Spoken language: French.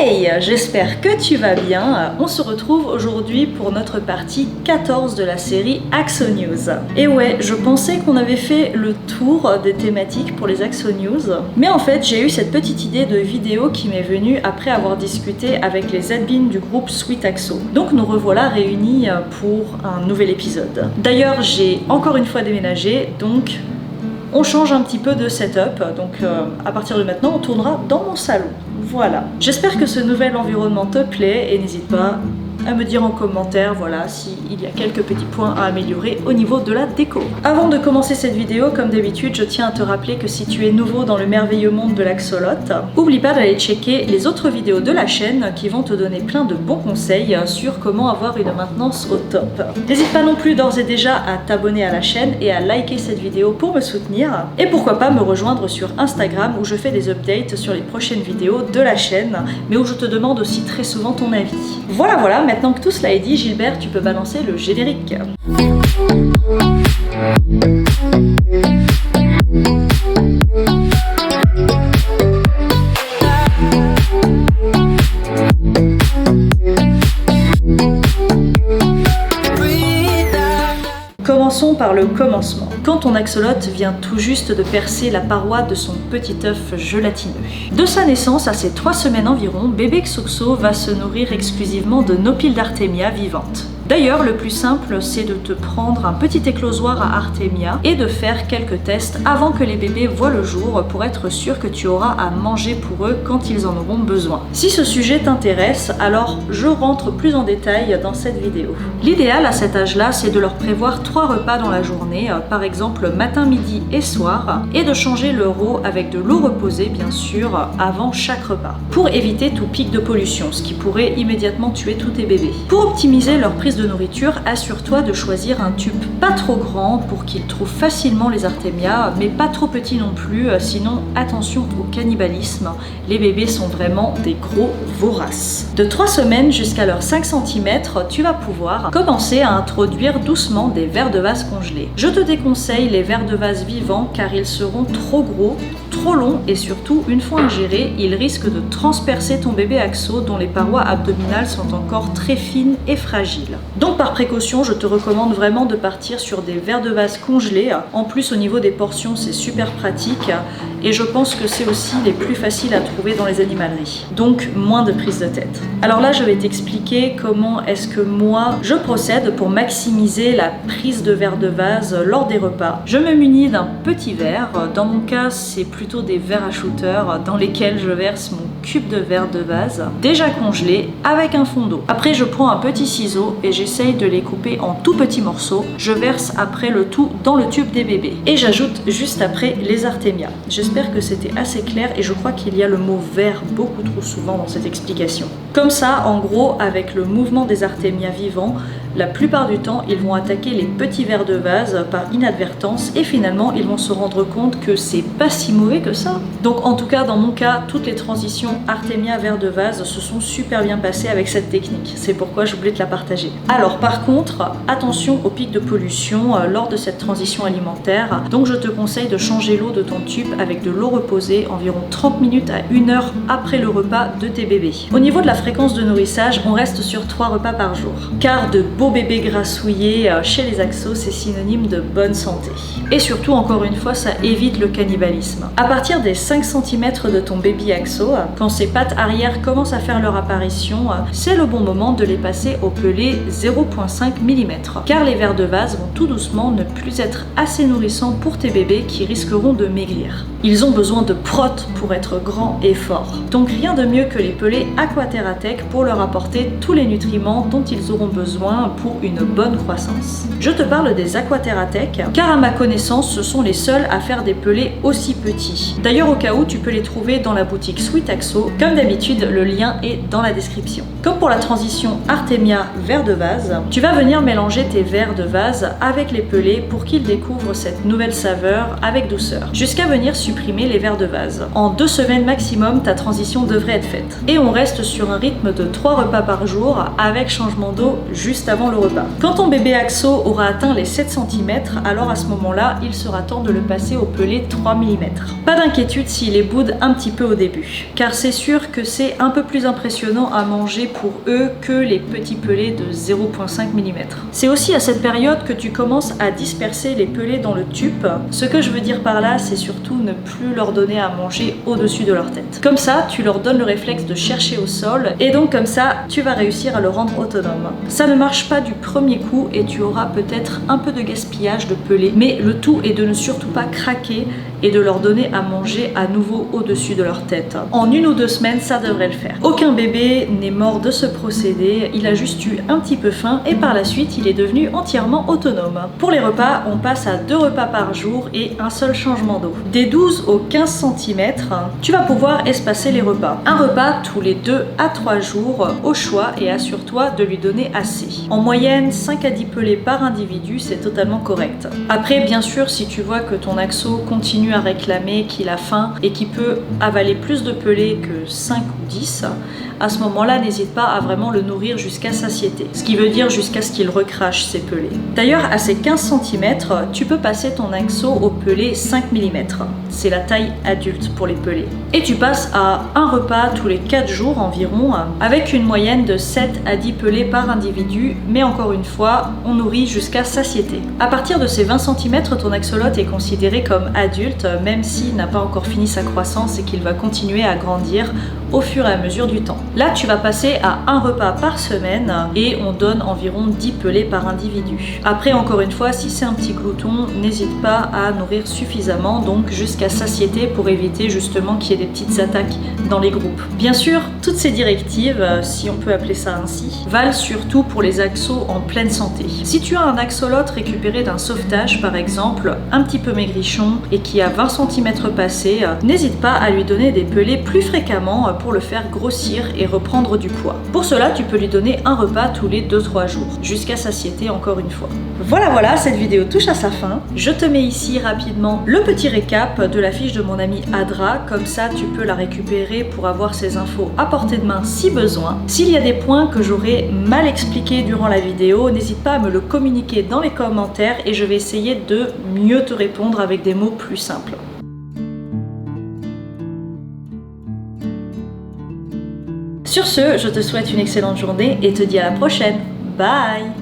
Hey, j'espère que tu vas bien. On se retrouve aujourd'hui pour notre partie 14 de la série Axo News. Et ouais, je pensais qu'on avait fait le tour des thématiques pour les Axo News, mais en fait j'ai eu cette petite idée de vidéo qui m'est venue après avoir discuté avec les admins du groupe Sweet Axo. Donc nous revoilà réunis pour un nouvel épisode. D'ailleurs j'ai encore une fois déménagé, donc on change un petit peu de setup, donc à partir de maintenant on tournera dans mon salon. Voilà. J'espère que ce nouvel environnement te plaît et n'hésite pas à me dire en commentaire, voilà, s'il y a quelques petits points à améliorer au niveau de la déco. Avant de commencer cette vidéo, comme d'habitude, je tiens à te rappeler que si tu es nouveau dans le merveilleux monde de l'axolote, n'oublie pas d'aller checker les autres vidéos de la chaîne qui vont te donner plein de bons conseils sur comment avoir une maintenance au top. N'hésite pas non plus d'ores et déjà à t'abonner à la chaîne et à liker cette vidéo pour me soutenir. Et pourquoi pas me rejoindre sur Instagram où je fais des updates sur les prochaines vidéos de la chaîne, mais où je te demande aussi très souvent ton avis. Voilà, maintenant que tout cela est dit, Gilbert, tu peux balancer le générique. Commençons par le commencement. Quand ton axolote vient tout juste de percer la paroi de son petit œuf gélatineux. De sa naissance à ses 3 semaines environ, bébé Xoxo va se nourrir exclusivement de Nopile d'Artemia vivantes. D'ailleurs, le plus simple, c'est de te prendre un petit éclosoir à Artemia et de faire quelques tests avant que les bébés voient le jour pour être sûr que tu auras à manger pour eux quand ils en auront besoin. Si ce sujet t'intéresse, alors je rentre plus en détail dans cette vidéo. L'idéal à cet âge-là, c'est de leur prévoir 3 repas dans la journée, par exemple matin, midi et soir, et de changer leur eau avec de l'eau reposée, bien sûr, avant chaque repas, pour éviter tout pic de pollution, ce qui pourrait immédiatement tuer tous tes bébés. Pour optimiser leur prise de nourriture, assure-toi de choisir un tube pas trop grand pour qu'ils trouvent facilement les artémias, mais pas trop petit non plus, sinon attention au cannibalisme, les bébés sont vraiment des gros voraces. De 3 semaines jusqu'à leurs 5 cm, tu vas pouvoir commencer à introduire doucement des vers de vase congelés. Je te déconseille les vers de vase vivants car ils seront trop gros, trop longs et surtout, une fois ingérés, ils risquent de transpercer ton bébé axo dont les parois abdominales sont encore très fines et fragiles. Donc par précaution, je te recommande vraiment de partir sur des vers de vase congelés. En plus, au niveau des portions, c'est super pratique et je pense que c'est aussi les plus faciles à trouver dans les animaleries. Donc moins de prise de tête. Alors là, je vais t'expliquer comment est-ce que moi, je procède pour maximiser la prise de vers de vase lors des repas. Je me munis d'un petit verre. Dans mon cas, c'est plutôt des verres à shooter dans lesquels je verse mon cube de verre de vase déjà congelé avec un fond d'eau. Après, je prends un petit ciseau et j'essaye de les couper en tout petits morceaux. Je verse après le tout dans le tube des bébés. Et j'ajoute juste après les artémias. J'espère que c'était assez clair et je crois qu'il y a le mot vert beaucoup trop souvent dans cette explication. Comme ça, en gros, avec le mouvement des artémias vivants, la plupart du temps, ils vont attaquer les petits vers de vase par inadvertance et finalement, ils vont se rendre compte que c'est pas si mauvais que ça. Donc en tout cas, dans mon cas, toutes les transitions artémia vers de vase se sont super bien passées avec cette technique. C'est pourquoi je voulais te la partager. Alors par contre, attention au pic de pollution lors de cette transition alimentaire. Donc je te conseille de changer l'eau de ton tube avec de l'eau reposée environ 30 minutes à 1 heure après le repas de tes bébés. Au niveau de la fréquence de nourrissage, on reste sur 3 repas par jour. Car de beaux bébés grassouillés chez les axos, c'est synonyme de bonne santé. Et surtout, encore une fois, ça évite le cannibalisme. À partir des 5 cm de ton baby axo, quand ses pattes arrière commencent à faire leur apparition, c'est le bon moment de les passer au pelé 0,5 mm. Car les vers de vase vont tout doucement ne plus être assez nourrissants pour tes bébés qui risqueront de maigrir. Ils ont besoin de prot pour être grands et forts. Donc rien de mieux que les pelés Aquaterratech pour leur apporter tous les nutriments dont ils auront besoin pour une bonne croissance. Je te parle des Aquaterratech car à ma connaissance, ce sont les seuls à faire des pelés aussi petits. D'ailleurs, au cas où, tu peux les trouver dans la boutique Sweet Axo. Comme d'habitude, le lien est dans la description. Comme pour la transition Artemia vers de vase, tu vas venir mélanger tes vers de vase avec les pelés pour qu'ils découvrent cette nouvelle saveur avec douceur, jusqu'à venir supprimer les vers de vase. En 2 semaines maximum, ta transition devrait être faite. Et on reste sur un rythme de 3 repas par jour avec changement d'eau juste avant avant le repas. Quand ton bébé Axo aura atteint les 7 cm, alors à ce moment-là, il sera temps de le passer au pelé 3 mm. Pas d'inquiétude s'il est boude un petit peu au début, car c'est sûr que c'est un peu plus impressionnant à manger pour eux que les petits pelés de 0,5 mm. C'est aussi à cette période que tu commences à disperser les pelés dans le tube. Ce que je veux dire par là, c'est surtout ne plus leur donner à manger au-dessus de leur tête. Comme ça, tu leur donnes le réflexe de chercher au sol, et donc comme ça, tu vas réussir à le rendre autonome. Ça ne marche pas du premier coup et tu auras peut-être un peu de gaspillage de pelés, mais le tout est de ne surtout pas craquer et de leur donner à manger à nouveau au-dessus de leur tête. En 1 ou 2 semaines, ça devrait le faire. Aucun bébé n'est mort de ce procédé, il a juste eu un petit peu faim et par la suite, il est devenu entièrement autonome. Pour les repas, on passe à 2 repas par jour et un seul changement d'eau. Des 12 aux 15 cm, tu vas pouvoir espacer les repas. Un repas tous les 2 à 3 jours au choix et assure-toi de lui donner assez. En moyenne, 5 à 10 pelés par individu, c'est totalement correct. Après, bien sûr, si tu vois que ton Axo continue à réclamer, qu'il a faim et qu'il peut avaler plus de pelés que 5 ou 10, à ce moment-là, n'hésite pas à vraiment le nourrir jusqu'à satiété. Ce qui veut dire jusqu'à ce qu'il recrache ses pelés. D'ailleurs, à ces 15 cm, tu peux passer ton Axo au pelé 5 mm. C'est la taille adulte pour les pelés. Et tu passes à un repas tous les 4 jours environ, avec une moyenne de 7 à 10 pelés par individu, mais encore une fois, on nourrit jusqu'à satiété. À partir de ces 20 cm, ton axolote est considéré comme adulte, même s'il n'a pas encore fini sa croissance et qu'il va continuer à grandir au fur et à mesure du temps. Là, tu vas passer à un repas par semaine et on donne environ 10 pelés par individu. Après, encore une fois, si c'est un petit glouton, n'hésite pas à nourrir suffisamment, donc jusqu'à satiété pour éviter justement qu'il y ait des petites attaques dans les groupes. Bien sûr, toutes ces directives, si on peut appeler ça ainsi, valent surtout pour les axos en pleine santé. Si tu as un axolote récupéré d'un sauvetage par exemple, un petit peu maigrichon et qui a 20 cm passés, n'hésite pas à lui donner des pelés plus fréquemment pour le faire grossir et reprendre du poids. Pour cela, tu peux lui donner un repas tous les 2-3 jours, jusqu'à satiété encore une fois. Voilà, cette vidéo touche à sa fin. Je te mets ici rapidement le petit récap de la fiche de mon amie Adra, comme ça tu peux la récupérer pour avoir ces infos à portée de main si besoin. S'il y a des points que j'aurais mal expliqués durant la vidéo, n'hésite pas à me le communiquer dans les commentaires et je vais essayer de mieux te répondre avec des mots plus simples. Sur ce, je te souhaite une excellente journée et te dis à la prochaine. Bye!